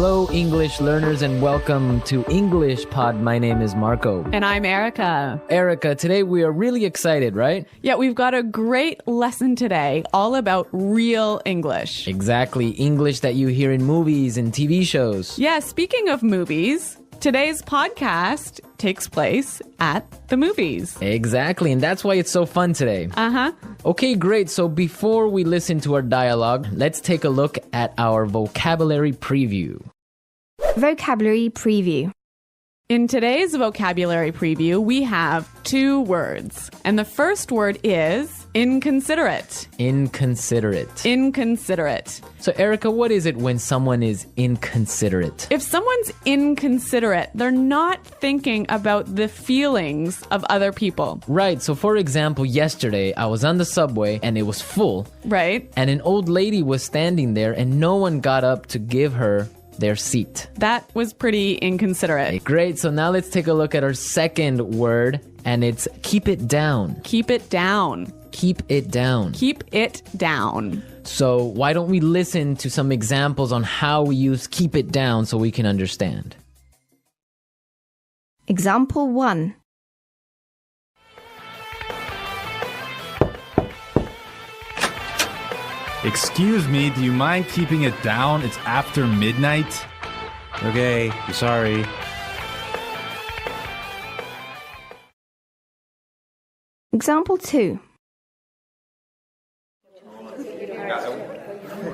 Hello, English learners, and welcome to English Pod. My name is Marco. And I'm Erica. Erica, today we are really excited, right? Yeah, we've got a great lesson today all about real English. Exactly. English that you hear in movies and TV shows. Yeah, speaking of movies, today's podcast takes place at the movies. Exactly, and that's why it's so fun today. Uh-huh. Okay, great. So before we listen to our dialogue, let's take a look at our vocabulary preview. Vocabulary preview. In today's vocabulary preview, we have two words. And the first word is inconsiderate. Inconsiderate. Inconsiderate. So, Erica, what is it when someone is inconsiderate? If someone's inconsiderate, they're not thinking about the feelings of other people. Right. So, for example, yesterday I was on the subway and it was full. Right? And an old lady was standing there and no one got up to give her their seat. That was pretty inconsiderate. Great. So now let's take a look at our second word, and it's keep it down. Keep it down. Keep it down. Keep it down. So why don't we listen to some examples on how we use keep it down so we can understand? Example 1. Excuse me, do you mind keeping it down? It's after midnight. Okay, I'm sorry. Example 2.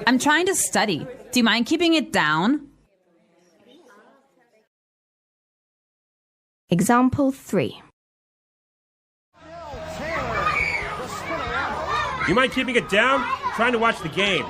I'm trying to study. Do you mind keeping it down? Example 3. You mind keeping it down? I'm trying to watch the game.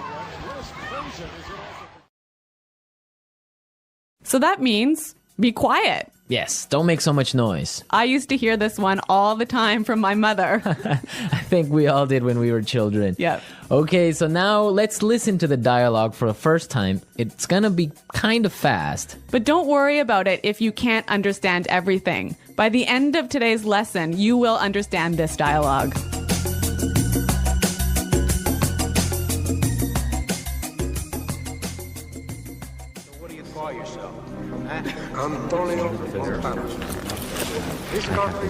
So that means be quiet. Yes, don't make so much noise. I used to hear this one all the time from my mother. I think we all did when we were children. Yep. Okay, so now let's listen to the dialogue for the first time. It's gonna be kind of fast. But don't worry about it if you can't understand everything. By the end of today's lesson, you will understand this dialogue. Antonio Montano. This country,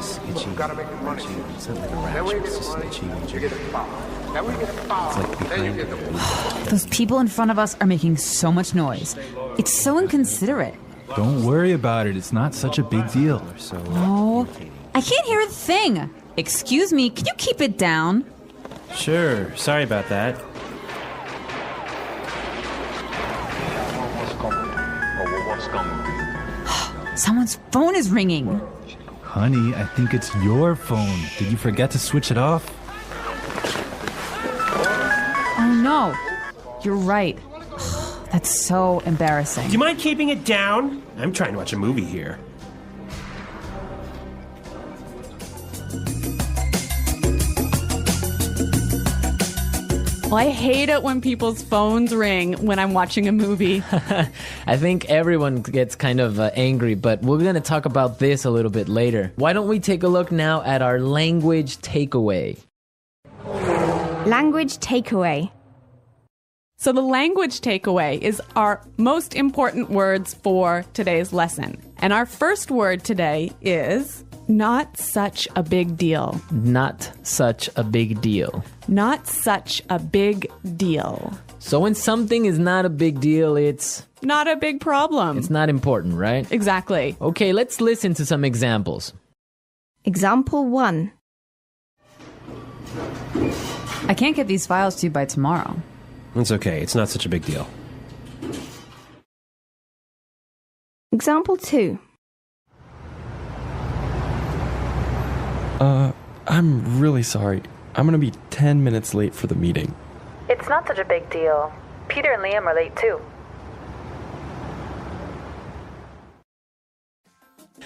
you gotta make the money. Then when you get the money, you get the power. Then when you get the power, then you get the money. Those people in front of us are making so much noise. It's so inconsiderate. Don't worry about it. It's not such a big deal. Oh, I can't hear a thing. Excuse me, can you keep it down? Sure, sorry about that. Someone's phone is ringing. Honey, I think it's your phone. Did you forget to switch it off? Oh no, you're right. That's so embarrassing. Do you mind keeping it down? I'm trying to watch a movie here. Well, I hate it when people's phones ring when I'm watching a movie. I think everyone gets kind of angry, but we're going to talk about this a little bit later. Why don't we take a look now at our language takeaway? Language takeaway. So the language takeaway is our most important words for today's lesson. And our first word today is not such a big deal. Not such a big deal. Not such a big deal. So when something is not a big deal, it's not a big problem. It's not important, right? Exactly. Okay, let's listen to some examples. Example 1. I can't get these files to you by tomorrow. It's okay, it's not such a big deal. Example 2. I'm really sorry. I'm gonna be 10 minutes late for the meeting. It's not such a big deal. Peter and Liam are late too.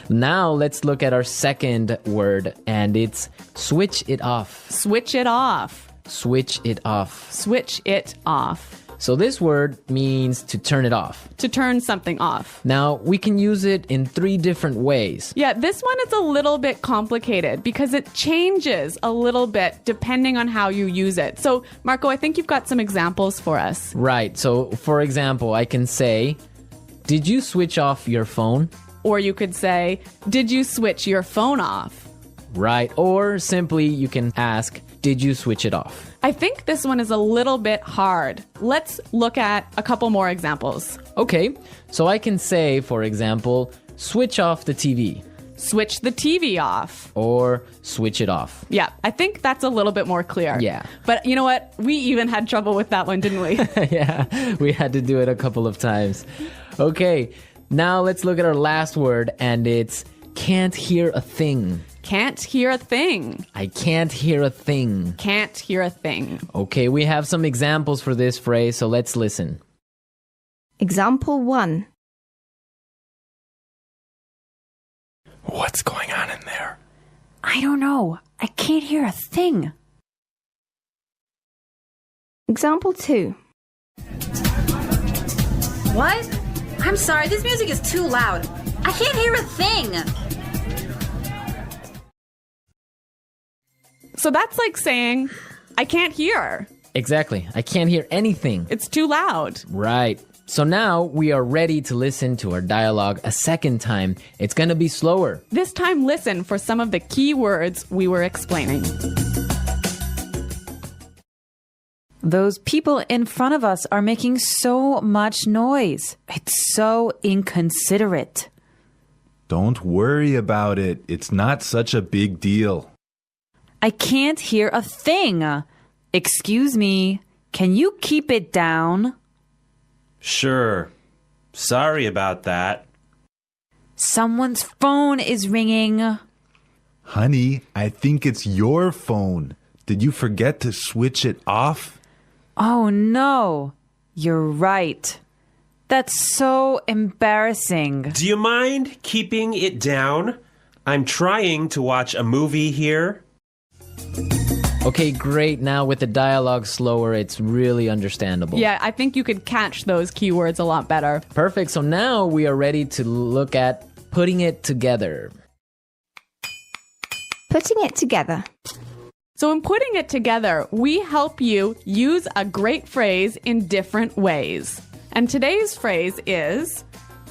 Now let's look at our second word, and it's switch it off. Switch it off. Switch it off. Switch it off. So this word means to turn it off. To turn something off. Now, we can use it in 3 different ways. Yeah, this one is a little bit complicated because it changes a little bit depending on how you use it. So, Marco, I think you've got some examples for us. Right. So, for example, I can say did you switch off your phone? Or you could say, did you switch your phone off? Right. Or simply you can ask, did you switch it off? I think this one is a little bit hard. Let's look at a couple more examples. Okay, so I can say, for example, switch off the TV. Switch the TV off. Or switch it off. Yeah, I think that's a little bit more clear. Yeah. But you know what? We even had trouble with that one, didn't we? Yeah, we had to do it a couple of times. Okay, now let's look at our last word, and it's can't hear a thing. Can't hear a thing. I can't hear a thing. Can't hear a thing. Okay, we have some examples for this phrase, so let's listen. Example 1. What's going on in there? I don't know. I can't hear a thing. Example 2. What? I'm sorry, this music is too loud. I can't hear a thing. So that's like saying, I can't hear. Exactly. I can't hear anything. It's too loud. Right. So now we are ready to listen to our dialogue a second time. It's going to be slower. This time, listen for some of the key words we were explaining. Those people in front of us are making so much noise. It's so inconsiderate. Don't worry about it. It's not such a big deal. I can't hear a thing. Excuse me, can you keep it down? Sure. Sorry about that. Someone's phone is ringing. Honey, I think it's your phone. Did you forget to switch it off? Oh no, you're right. That's so embarrassing. Do you mind keeping it down? I'm trying to watch a movie here. Okay, great. Now with the dialogue slower, it's really understandable. Yeah, I think you could catch those keywords a lot better. Perfect. So now we are ready to look at putting it together. Putting it together. So in putting it together, we help you use a great phrase in different ways. And today's phrase is,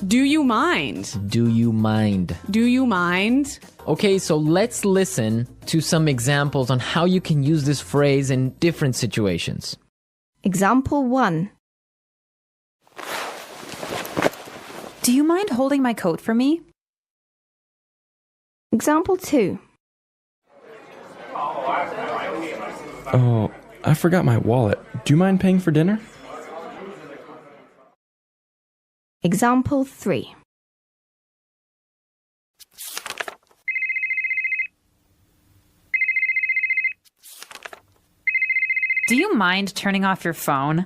do you mind? Do you mind? Do you mind? Okay, so let's listen to some examples on how you can use this phrase in different situations. Example 1. Do you mind holding my coat for me? Example 2. Oh, I forgot my wallet. Do you mind paying for dinner? Example 3. Do you mind turning off your phone?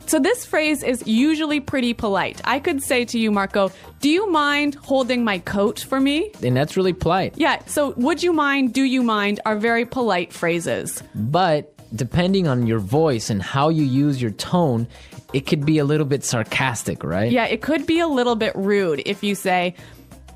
So this phrase is usually pretty polite. I could say to you, Marco, do you mind holding my coat for me? And that's really polite. Yeah, so would you mind, do you mind are very polite phrases. But depending on your voice and how you use your tone, it could be a little bit sarcastic, right? Yeah, it could be a little bit rude if you say,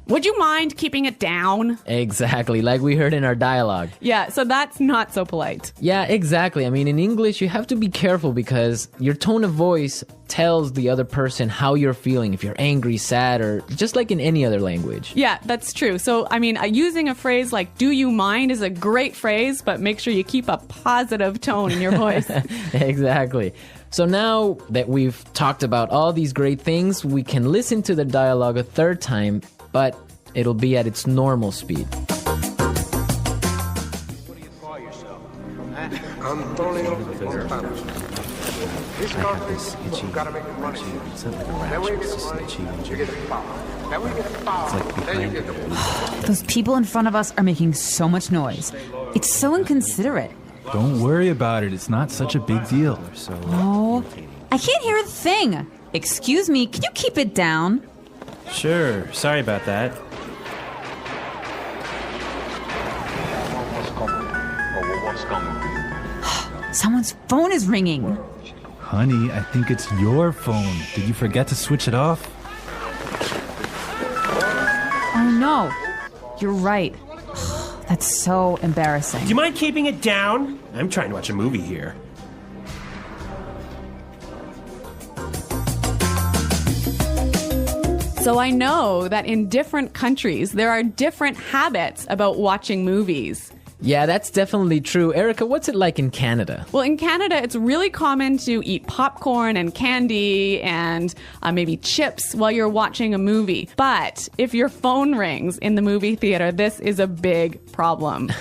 would you mind keeping it down? Exactly, like we heard in our dialogue. Yeah, so that's not so polite. Yeah, exactly. I mean, in English, you have to be careful because your tone of voice tells the other person how you're feeling, if you're angry, sad, or just like in any other language. Yeah, that's true. So, I mean, using a phrase like, do you mind is a great phrase, but make sure you keep a positive tone in your voice. Exactly. So now that we've talked about all these great things, we can listen to the dialogue a third time, but it'll be at its normal speed. Antonio Montanos. This country's gotta make the money. Then we get the money, you get the power. Then we get the power, then you get the money. Those people in front of us are making so much noise. It's so inconsiderate. Don't worry about it. It's not such a big deal. Oh, I can't hear a thing. Excuse me, can you keep it down? Sure. Sorry about that. Someone's phone is ringing. Honey, I think it's your phone. Did you forget to switch it off? Oh no, you're right. That's so embarrassing. Do you mind keeping it down? I'm trying to watch a movie here. So I know that in different countries, there are different habits about watching movies. Yeah, that's definitely true. Erica, what's it like in Canada? Well, in Canada, it's really common to eat popcorn and candy and maybe chips while you're watching a movie. But if your phone rings in the movie theater, this is a big problem.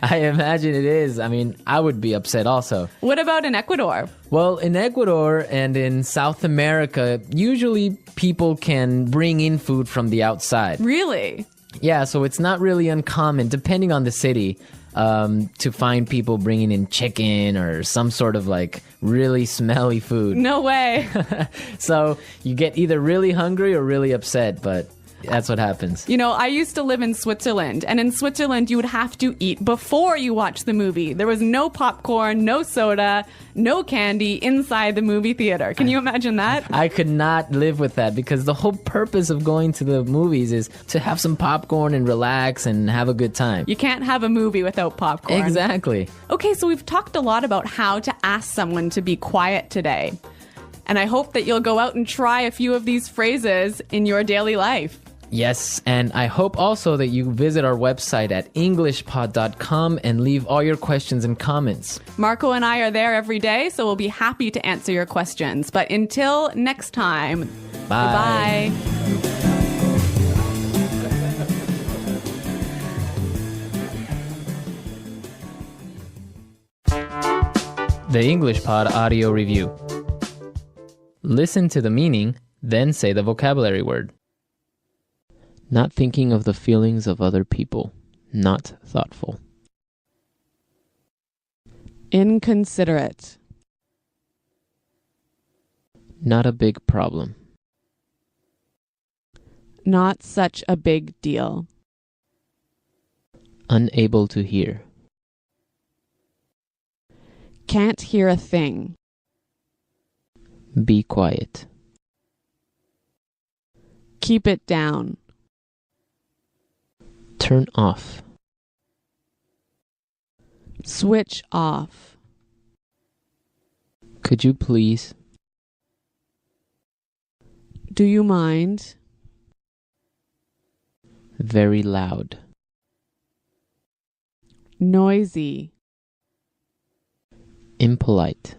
I imagine it is. I mean, I would be upset also. What about in Ecuador? Well, in Ecuador and in South America, usually people can bring in food from the outside. Really? Yeah, so it's not really uncommon, depending on the city, to find people bringing in chicken or some sort of like really smelly food. No way. So you get either really hungry or really upset, but that's what happens. You know, I used to live in Switzerland, and in Switzerland, you would have to eat before you watch the movie. There was no popcorn, no soda, no candy inside the movie theater. Can you imagine that? I could not live with that because the whole purpose of going to the movies is to have some popcorn and relax and have a good time. You can't have a movie without popcorn. Exactly. Okay, so we've talked a lot about how to ask someone to be quiet today. And I hope that you'll go out and try a few of these phrases in your daily life. Yes, and I hope also that you visit our website at englishpod.com and leave all your questions and comments. Marco and I are there every day, so we'll be happy to answer your questions. But until next time, Bye. Goodbye. The English Pod Audio Review. Listen to the meaning, then say the vocabulary word. Not thinking of the feelings of other people. Not thoughtful. Inconsiderate. Not a big problem. Not such a big deal. Unable to hear. Can't hear a thing. Be quiet. Keep it down. Turn off. Switch off. Could you please? Do you mind? Very loud. Noisy. Impolite.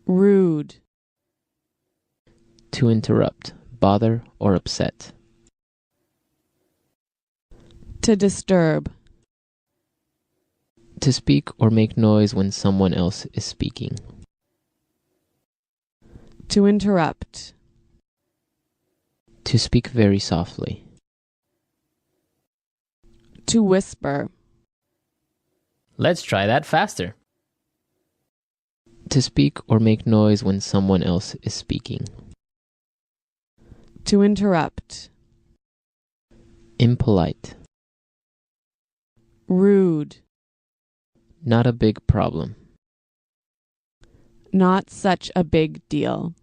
Rude. To interrupt, bother, or upset. To disturb. To speak or make noise when someone else is speaking. To interrupt. To speak very softly. To whisper. Let's try that faster. To speak or make noise when someone else is speaking. To interrupt. Impolite. Rude. Not a big problem. Not such a big deal.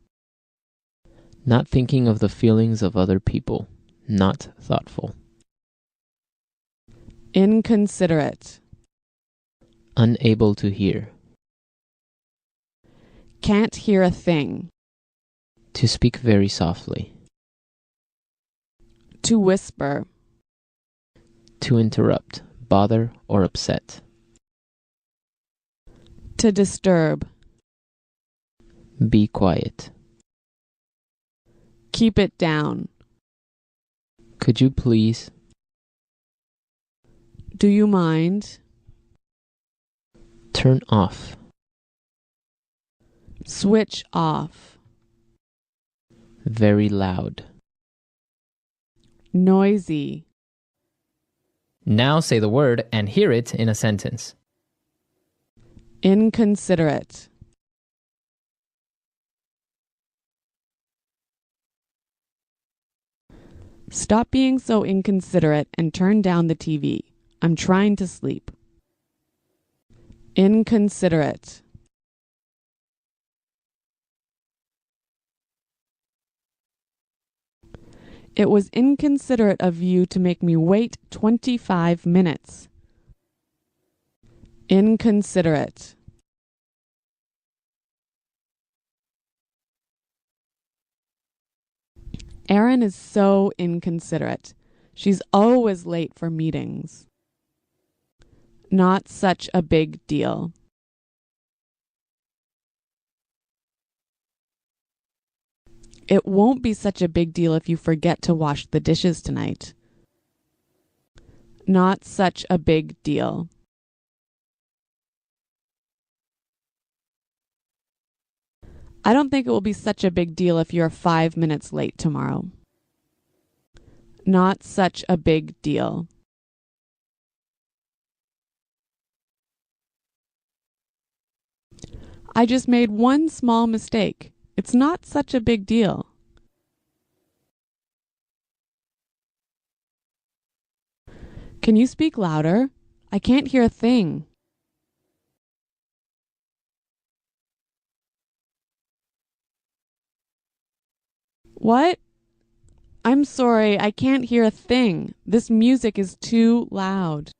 Not thinking of the feelings of other people. Not thoughtful. Inconsiderate. Unable to hear. Can't hear a thing. To speak very softly. To whisper. To interrupt, bother, or upset. To disturb. Be quiet. Keep it down. Could you please? Do you mind? Turn off. Switch off. Very loud. Noisy. Now say the word and hear it in a sentence. Inconsiderate. Stop being so inconsiderate and turn down the TV. I'm trying to sleep. Inconsiderate. It was inconsiderate of you to make me wait 25 minutes. Inconsiderate. Erin is so inconsiderate. She's always late for meetings. Not such a big deal. It won't be such a big deal if you forget to wash the dishes tonight. Not such a big deal. I don't think it will be such a big deal if you're 5 minutes late tomorrow. Not such a big deal. I just made one small mistake. It's not such a big deal. Can you speak louder? I can't hear a thing. What? I'm sorry, I can't hear a thing. This music is too loud.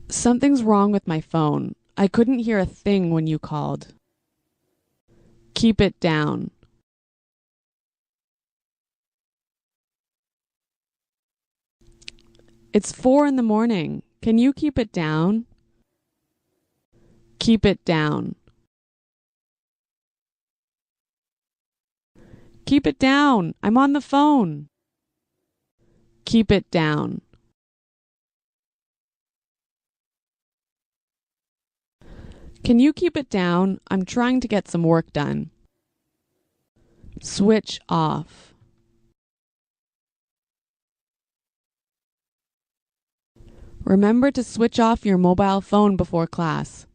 Something's wrong with my phone. I couldn't hear a thing when you called. Keep it down. It's 4 in the morning. Can you keep it down? Keep it down. Keep it down. I'm on the phone. Keep it down. Can you keep it down? I'm trying to get some work done. Switch off. Remember to switch off your mobile phone before class.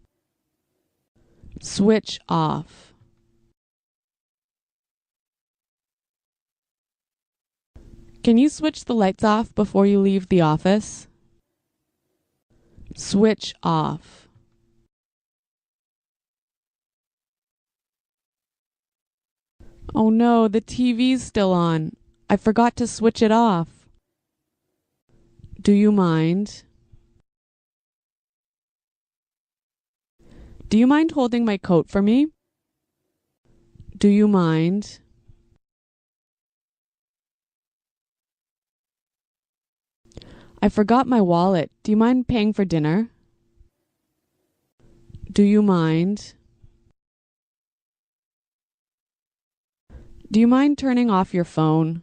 Switch off. Can you switch the lights off before you leave the office? Switch off. Oh no, the TV's still on. I forgot to switch it off. Do you mind? Do you mind holding my coat for me? Do you mind? I forgot my wallet. Do you mind paying for dinner? Do you mind? Do you mind turning off your phone?